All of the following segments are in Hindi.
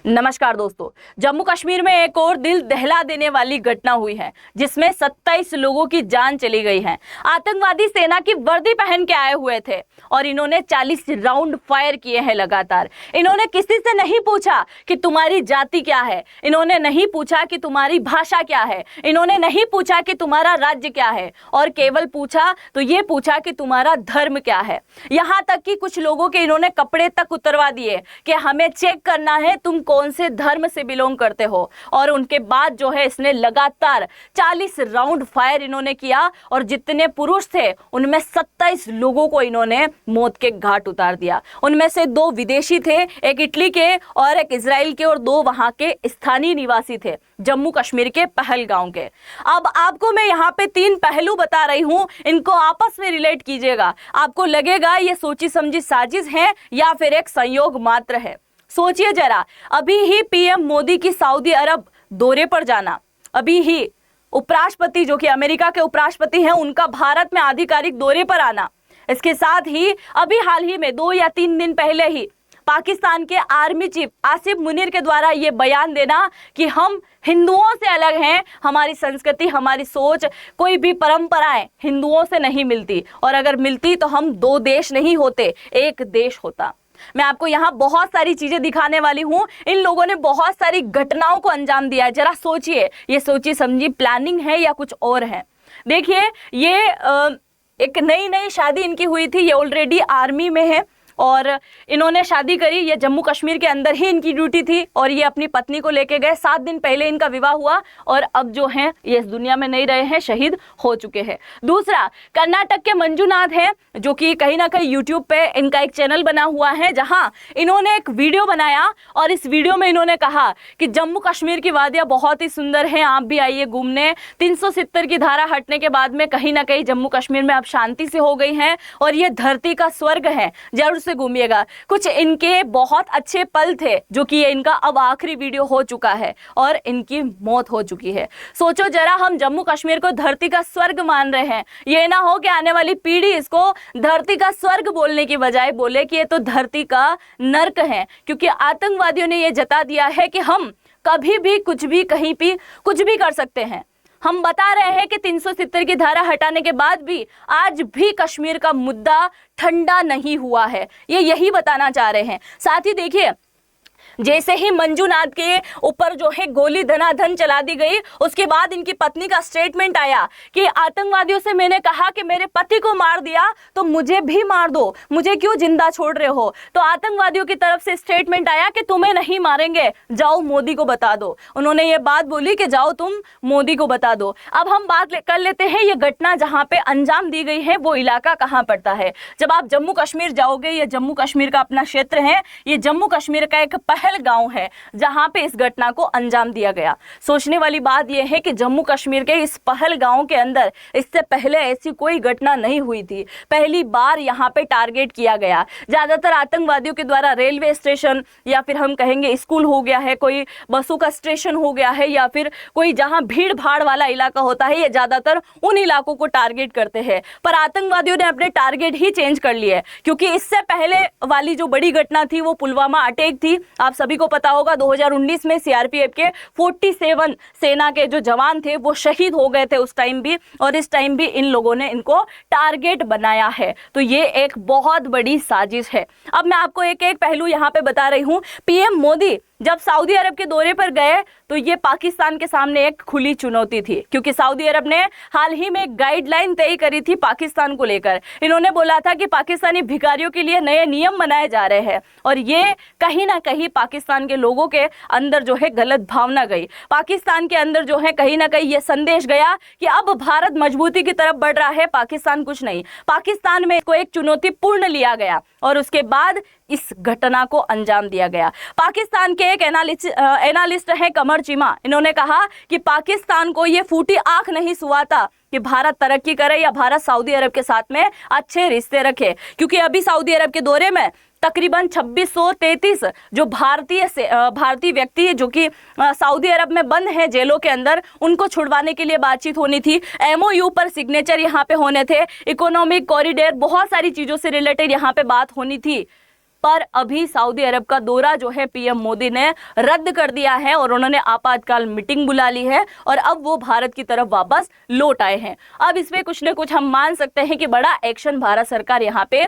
नमस्कार दोस्तों, जम्मू कश्मीर में एक और दिल दहला देने वाली घटना हुई है जिसमें 27 लोगों की जान चली गई है। आतंकवादी सेना की वर्दी पहन के आए हुए थे और इन्होंने 40 राउंड फायर किए हैं लगातार। इन्होंने किसी से नहीं पूछा कि तुम्हारी जाति क्या है, इन्होंने नहीं पूछा कि तुम्हारी भाषा क्या है, इन्होंने नहीं पूछा कि तुम्हारा राज्य क्या है, और केवल पूछा तो ये पूछा कि तुम्हारा धर्म क्या है। यहाँ तक कि कुछ लोगों के इन्होंने कपड़े तक उतरवा दिए कि हमें चेक करना है तुम कौन से धर्म से बिलोंग करते हो। और उनके बाद जो है इसने लगातार 40 राउंड फायर इन्होंने किया और जितने पुरुष थे उनमें 27 लोगों को इन्होंने मौत के घाट उतार दिया। उनमें से 2 विदेशी थे, एक इटली के और एक इजराइल के, और 2 वहां के स्थानीय निवासी थे, जम्मू कश्मीर के पहलगांव के। अब आपको मैं यहाँ पे 3 पहलू बता रही हूँ, इनको आपस में रिलेट कीजिएगा। आपको लगेगा ये सोची समझी साजिश है या फिर एक संयोग मात्र है। सोचिए जरा, अभी ही पीएम मोदी की सऊदी अरब दौरे पर जाना, अभी ही उपराष्ट्रपति जो कि अमेरिका के उपराष्ट्रपति हैं उनका भारत में आधिकारिक दौरे पर आना, इसके साथ ही अभी हाल ही में 2 या 3 दिन पहले ही पाकिस्तान के आर्मी चीफ आसिफ मुनीर के द्वारा ये बयान देना कि हम हिंदुओं से अलग हैं, हमारी संस्कृति, हमारी सोच, कोई भी परंपराएं हिंदुओं से नहीं मिलती, और अगर मिलती तो हम 2 देश नहीं होते, एक देश होता। मैं आपको यहाँ बहुत सारी चीजें दिखाने वाली हूँ। इन लोगों ने बहुत सारी घटनाओं को अंजाम दिया है। जरा सोचिए, ये सोची समझी प्लानिंग है या कुछ और है। देखिए, ये एक नई शादी इनकी हुई थी, ये ऑलरेडी आर्मी में है और इन्होंने शादी करी, ये जम्मू कश्मीर के अंदर ही इनकी ड्यूटी थी और ये अपनी पत्नी को लेके गए। 7 दिन पहले इनका विवाह हुआ और अब जो हैं ये इस दुनिया में नहीं रहे हैं, शहीद हो चुके हैं। दूसरा, कर्नाटक के मंजुनाथ हैं जो कि कहीं ना कहीं यूट्यूब पे इनका एक चैनल बना हुआ है जहां इन्होंने एक वीडियो बनाया और इस वीडियो में इन्होंने कहा कि जम्मू कश्मीर की वादियाँ बहुत ही सुंदर हैं, आप भी आइए घूमने। 370 की धारा हटने के बाद में कहीं ना कहीं जम्मू कश्मीर में अब शांति से हो गई है और ये धरती का स्वर्ग है, जरूर से घूमिएगा। कुछ इनके बहुत अच्छे पल थे जो कि ये इनका अब आखिरी वीडियो हो चुका है और इनकी मौत हो चुकी है। सोचो जरा, हम जम्मू कश्मीर को धरती का स्वर्ग मान रहे हैं, ये ना हो कि आने वाली पीढ़ी इसको धरती का स्वर्ग बोलने की बजाय बोले कि ये तो धरती का नर्क है, क्योंकि आतंकवादियों ने ये जता दिया है कि हम कभी भी कुछ भी कहीं भी कुछ भी कर सकते हैं। हम बता रहे हैं कि 370 की धारा हटाने के बाद भी आज भी कश्मीर का मुद्दा ठंडा नहीं हुआ है, ये यही बताना चाह रहे हैं। साथ ही देखिए, जैसे ही मंजुनाथ के ऊपर जो है गोली धनाधन चला दी गई, उसके बाद इनकी पत्नी का स्टेटमेंट आया कि आतंकवादियों से मैंने कहा कि मेरे पति को मार दिया तो मुझे भी मार दो, मुझे क्यों जिंदा छोड़ रहे हो। तो आतंकवादियों की तरफ से स्टेटमेंट आया कि तुम्हें नहीं मारेंगे, जाओ मोदी को बता दो। उन्होंने ये बात बोली कि जाओ तुम मोदी को बता दो। अब हम बात कर लेते हैं, ये घटना जहाँ पे अंजाम दी गई है वो इलाका कहाँ पड़ता है। जब आप जम्मू कश्मीर जाओगे, ये जम्मू कश्मीर का अपना क्षेत्र है, ये जम्मू कश्मीर का एक पहलगांव है जहां पे इस घटना को अंजाम दिया गया। सोचने वाली बात यह है कि जम्मू कश्मीर के इस पहलगांव के अंदर इससे पहले ऐसी कोई घटना नहीं हुई थी, पहली बार यहां पे टारगेट किया गया। ज्यादातर आतंकवादियों के द्वारा रेलवे स्टेशन या फिर हम कहेंगे स्कूल हो गया है, कोई बसों का स्टेशन हो गया है, या फिर कोई जहां भीड़ भाड़ वाला इलाका होता है, ये ज्यादातर उन इलाकों को टारगेट करते हैं। पर आतंकवादियों ने अपने टारगेट ही चेंज कर लिए, क्योंकि इससे पहले वाली जो बड़ी घटना थी वो पुलवामा अटैक थी। आप सभी को पता होगा 2019 में सीआरपीएफ के 47 सेना के जो जवान थे वो शहीद हो गए थे उस टाइम भी, और इस टाइम भी इन लोगों ने इनको टारगेट बनाया है। तो ये एक बहुत बड़ी साजिश है। अब मैं आपको एक एक पहलू यहाँ पे बता रही हूँ। पीएम मोदी जब सऊदी अरब के दौरे पर गए तो ये पाकिस्तान के सामने एक खुली चुनौती थी, क्योंकि सऊदी अरब ने हाल ही में एक गाइडलाइन तय करी थी पाकिस्तान को लेकर। इन्होंने बोला था कि पाकिस्तानी भिखारियों के लिए नए नियम बनाए जा रहे हैं, और ये कहीं ना कहीं पाकिस्तान के लोगों के अंदर जो है गलत भावना गई। पाकिस्तान के अंदर जो है कहीं ना कहीं ये संदेश गया कि अब भारत मजबूती की तरफ बढ़ रहा है, पाकिस्तान कुछ नहीं। पाकिस्तान में इसको एक चुनौतीपूर्ण लिया गया और उसके बाद इस घटना को अंजाम दिया गया। पाकिस्तान के एक एनालिस्ट है कमर चीमा, इन्होंने कहा कि पाकिस्तान को ये फूटी आंख नहीं सुहाता कि भारत तरक्की करे या भारत सऊदी अरब के साथ में अच्छे रिश्ते रखे, क्योंकि अभी सऊदी अरब के दौरे में तकरीबन 2633 जो भारतीय व्यक्ति जो कि सऊदी अरब में बंद हैं जेलों के अंदर, उनको छुड़वाने के लिए बातचीत होनी थी। एमओयू पर सिग्नेचर यहाँ पे होने थे, इकोनॉमिक कॉरिडोर, बहुत सारी चीज़ों से रिलेटेड यहाँ पे बात होनी थी। पर अभी सऊदी अरब का दौरा जो है पीएम मोदी ने रद्द कर दिया है और उन्होंने आपातकाल मीटिंग बुला ली है और अब वो भारत की तरफ वापस लौट आए हैं। अब इसमें कुछ न कुछ हम मान सकते हैं कि बड़ा एक्शन भारत सरकार यहाँ पे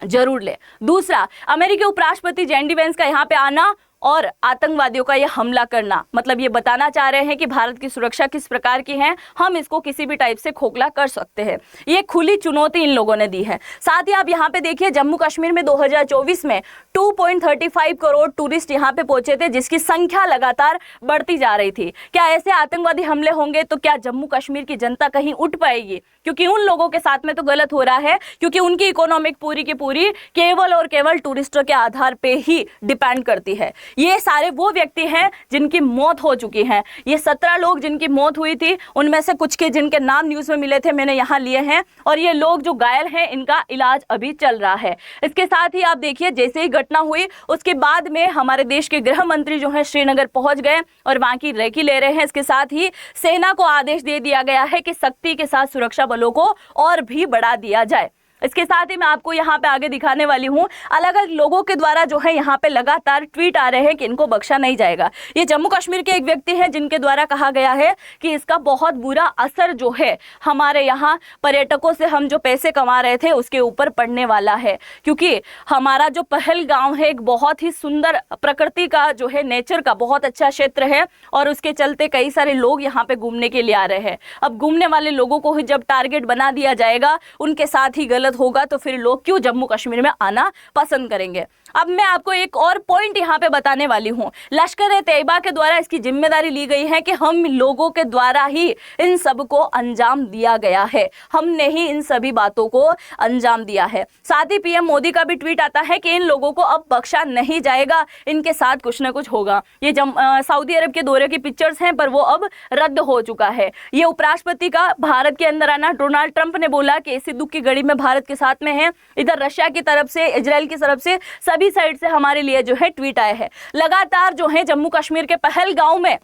जरूर ले। दूसरा, अमेरिकी उपराष्ट्रपति जेडी वेंस का यहाँ पे आना और आतंकवादियों का यह हमला करना, मतलब ये बताना चाह रहे हैं कि भारत की सुरक्षा किस प्रकार की है, हम इसको किसी भी टाइप से खोखला कर सकते हैं। ये खुली चुनौती इन लोगों ने दी है। साथ ही आप यहाँ पे देखिए, जम्मू कश्मीर में 2024 में 2.35 करोड़ टूरिस्ट यहाँ पे पहुंचे थे, जिसकी संख्या लगातार बढ़ती जा रही थी। क्या ऐसे आतंकवादी हमले होंगे तो क्या जम्मू कश्मीर की जनता कहीं उठ पाएगी? क्योंकि उन लोगों के साथ में तो गलत हो रहा है, क्योंकि उनकी इकोनॉमिक पूरी की पूरी केवल और केवल टूरिस्टों के आधार पे ही डिपेंड करती है। ये सारे वो व्यक्ति हैं जिनकी मौत हो चुकी है। ये 17 लोग जिनकी मौत हुई थी, उनमें से कुछ के जिनके नाम न्यूज में मिले थे मैंने यहाँ लिए हैं, और ये लोग जो घायल हैं इनका इलाज अभी चल रहा है। इसके साथ ही आप देखिए, जैसे ही घटना हुई उसके बाद में हमारे देश के गृह मंत्री जो है श्रीनगर पहुंच गए और वहां की रेकी ले रहे हैं। इसके साथ ही सेना को आदेश दे दिया गया है कि सख्ती के साथ सुरक्षा बलों को और भी बढ़ा दिया जाए। इसके साथ ही मैं आपको यहाँ पे आगे दिखाने वाली हूँ, अलग अलग लोगों के द्वारा जो है यहाँ पे लगातार ट्वीट आ रहे हैं कि इनको बख्शा नहीं जाएगा। ये जम्मू कश्मीर के एक व्यक्ति हैं जिनके द्वारा कहा गया है कि इसका बहुत बुरा असर जो है हमारे यहाँ पर्यटकों से हम जो पैसे कमा रहे थे उसके ऊपर पड़ने वाला है, क्योंकि हमारा जो पहलगांव है एक बहुत ही सुंदर प्रकृति का जो है नेचर का बहुत अच्छा क्षेत्र है और उसके चलते कई सारे लोग यहाँ पे घूमने के लिए आ रहे हैं। अब घूमने वाले लोगों को जब टारगेट बना दिया जाएगा, उनके साथ ही गलत होगा, तो फिर लोग क्यों जम्मू कश्मीर में आना पसंद करेंगे। अब मैं आपको एक और पॉइंट यहाँ पे बताने वाली हूँ। लश्कर-ए-तैयबा के द्वारा इसकी जिम्मेदारी ली गई है कि हम लोगों के द्वारा ही इन सब को अंजाम दिया गया है, हमने ही इन सभी बातों को अंजाम दिया है। साथ ही पीएम मोदी का भी ट्वीट आता है कि इन लोगों को अब बख्शा नहीं जाएगा, इनके साथ कुछ ना कुछ होगा। ये सऊदी अरब के दौरे की पिक्चर्स हैं, पर वो अब रद्द हो चुका है। ये उपराष्ट्रपति का भारत के अंदर आना, डोनाल्ड ट्रंप ने बोला कि इसी दुख की घड़ी में भारत के साथ में है। इधर रशिया की तरफ से, इजराइल की तरफ से, सभी साइड से हमारे लिए जो है ट्वीट आए हैं। लगातार जो है जम्मू कश्मीर के पहलगांव में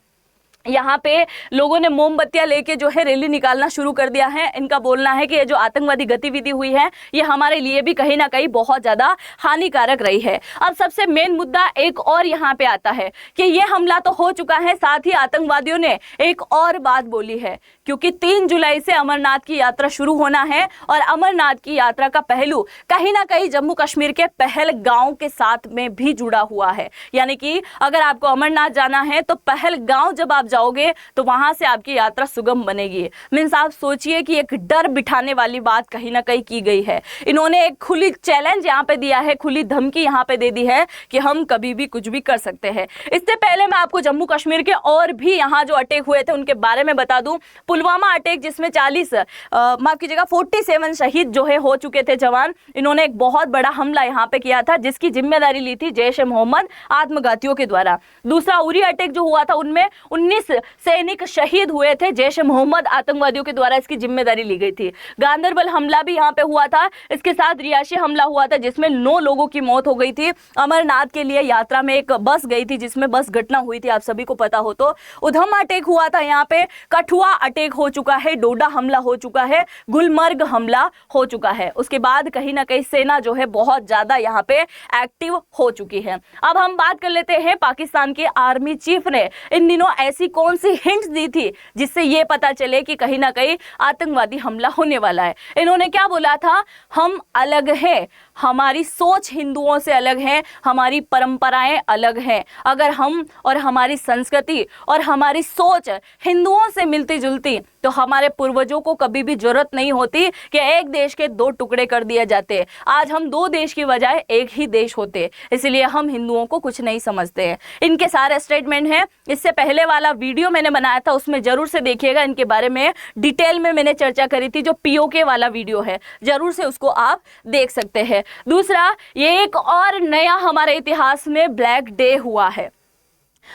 यहाँ पे लोगों ने मोमबत्तियां लेके जो है रैली निकालना शुरू कर दिया है। इनका बोलना है कि ये जो आतंकवादी गतिविधि हुई है ये हमारे लिए भी कहीं ना कहीं बहुत ज़्यादा हानिकारक रही है। अब सबसे मेन मुद्दा एक और यहाँ पे आता है कि ये हमला तो हो चुका है, साथ ही आतंकवादियों ने एक और बात बोली है, क्योंकि 3 जुलाई से अमरनाथ की यात्रा शुरू होना है और अमरनाथ की यात्रा का पहलू कहीं ना कहीं जम्मू कश्मीर के पहलगांव के साथ में भी जुड़ा हुआ है। यानी कि अगर आपको अमरनाथ जाना है तो पहलगांव जब आप जाओगे तो वहां से आपकी यात्रा सुगम बनेगी। मीन्स आप सोचिए कि एक डर बिठाने वाली बात कहीं ना कहीं की गई है। इन्होंने एक खुली चैलेंज यहाँ पे दिया है, खुली धमकी यहाँ पे दे दी है कि हम कभी भी कुछ भी कर सकते हैं। इससे पहले मैं आपको जम्मू कश्मीर के और भी यहाँ जो अटैक हुए थे उनके बारे में बता दूं। पुलवामा अटैक जिसमें 47 शहीद जो है हो चुके थे जवान, इन्होंने एक बहुत बड़ा हमला यहाँ पे किया था जिसकी जिम्मेदारी ली थी जैश-ए-मोहम्मद आत्मघातियों के द्वारा। दूसरा उरी अटैक जो हुआ था उनमें 19 सैनिक शहीद हुए थे, जैश-ए-मोहम्मद आतंकवादियों के द्वारा इसकी जिम्मेदारी ली गई थी। गांदरबल हमला भी यहाँ पे हुआ था, इसके साथ रियाशी हमला हुआ था जिसमें 9 लोगों की मौत हो गई थी। अमरनाथ के लिए यात्रा में एक बस गई थी जिसमें बस घटना हुई थी, आप सभी को पता हो तो। उधम अटैक हुआ था यहाँ पे, कठुआ अटैक हो चुका है, डोडा हमला हो चुका है, गुलमर्ग हमला हो चुका है। उसके बाद कहीं ना कहीं सेना जो है बहुत ज्यादा यहाँ पे एक्टिव हो चुकी है। अब हम बात कर लेते हैं पाकिस्तान के आर्मी चीफ ने इन दिनों ऐसी कौन सी हिंट्स दी थी जिससे ये पता चले कि कहीं ना कहीं आतंकवादी हमला होने वाला है। इन्होंने क्या बोला था, हम अलग हैं, हमारी सोच हिंदुओं से अलग है, हमारी परंपराएं अलग हैं। अगर हम और हमारी संस्कृति और हमारी सोच हिंदुओं से मिलती जुलती तो हमारे पूर्वजों को कभी भी जरूरत नहीं होती कि एक देश के 2 टुकड़े कर दिए जाते। आज हम 2 देश की बजाय एक ही देश होते, इसलिए हम हिंदुओं को कुछ नहीं समझते हैं। इनके सारे स्टेटमेंट हैं। इससे पहले वाला वीडियो मैंने बनाया था, उसमें जरूर से देखिएगा, इनके बारे में डिटेल में मैंने चर्चा करी थी। जो पीओके वाला वीडियो है जरूर से उसको आप देख सकते हैं। दूसरा, ये एक और नया हमारे इतिहास में ब्लैक डे हुआ है।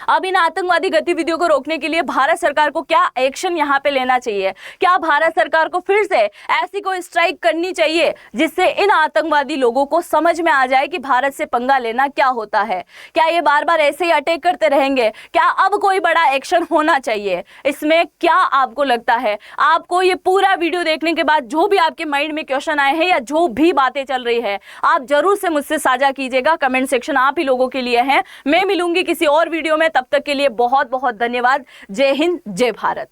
अब इन आतंकवादी गतिविधियों को रोकने के लिए भारत सरकार को क्या एक्शन यहाँ पे लेना चाहिए? क्या भारत सरकार को फिर से ऐसी कोई स्ट्राइक करनी चाहिए जिससे इन आतंकवादी लोगों को समझ में आ जाए कि भारत से पंगा लेना क्या होता है? क्या ये बार बार ऐसे ही अटैक करते रहेंगे? क्या अब कोई बड़ा एक्शन होना चाहिए? इसमें क्या आपको लगता है? आपको ये पूरा वीडियो देखने के बाद जो भी आपके माइंड में क्वेश्चन आए हैं या जो भी बातें चल रही है, आप जरूर से मुझसे साझा कीजिएगा। कमेंट सेक्शन आप ही लोगों के लिए है। मैं मिलूंगी किसी और वीडियो में, तब तक के लिए बहुत बहुत धन्यवाद। जय हिंद, जय भारत।